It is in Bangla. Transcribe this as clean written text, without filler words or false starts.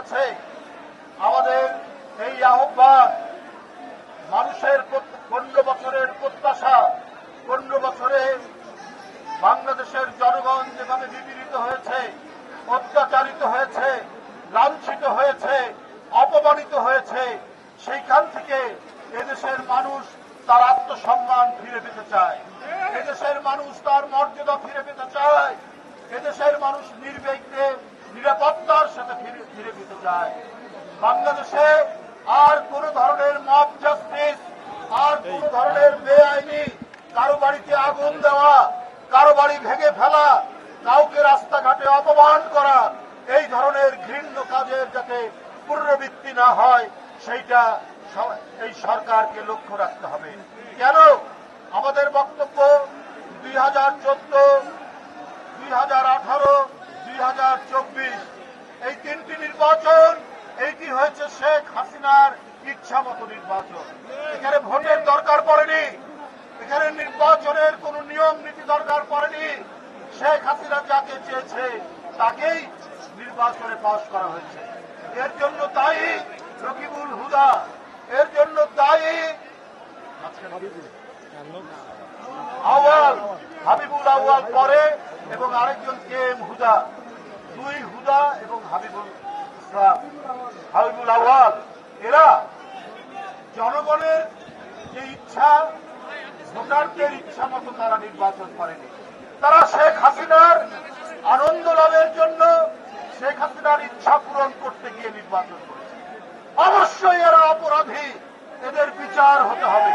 কাছে আমাদের এই আহ্বান, মানুষের 15 বছরের প্রত্যাশা, 15 বছরে বাংলাদেশের জনগণ যেভাবে বিপীড়িত হয়েছে, অত্যাচারিত হয়েছে, লাঞ্ছিত হয়েছে, অপমানিত হয়েছে, সেইখান থেকে এদেশের মানুষ তার আত্মসম্মান ফিরে পেতে চায়, এদেশের মানুষ তার মর্যাদা ফিরে পেতে চায়, এদেশের মানুষ নির্বিঘ্নে নিরাপত্তার সাথে ফিরে পেতে চায়। বাংলাদেশে আর কোন ধরনের মব জাস্টিস, আর কোন ধরনের বেআইনি কারো বাড়িতে আগুন দেওয়া, কারো বাড়ি ভেঙে ফেলা, কাউকে রাস্তাঘাটে অপমান করা, এই ধরনের ঘৃণ্য কাজের যাতে পুনরাবৃত্তি না হয় সেইটা এই সরকারকে লক্ষ্য রাখতে হবে। কেন? আমাদের বক্তব্য 2014, 2018, 2024 এই 3টি নির্বাচন, এইটি হয়েছে শেখ হাসিনার ইচ্ছা মতো নির্বাচন। এখানে ভোটের দরকার পড়েনি, এখানে নির্বাচনের কোন নিয়ম নীতি দরকার পড়েনি। শেখ হাসিনা যাকে চেয়েছে তাকেই নির্বাচনে পাস করা হয়েছে। এর জন্য দায়ী রকিবুল হুদা, এর জন্য দায়ী হাবিবুল আউয়াল পরে, এবং আরেকজন কে এম হুদা, দুই হুদা এবং হাবিবুল আউয়াল। এরা জনগণের যে ইচ্ছা, ভোটারদের ইচ্ছা মতো তারা নির্বাচন করেনি। তারা শেখ হাসিনার আনন্দ লাভের জন্য, শেখ হাসিনার ইচ্ছা পূরণ করতে গিয়ে নির্বাচন করেছে। অবশ্যই এরা অপরাধী, এদের বিচার হতে হবে।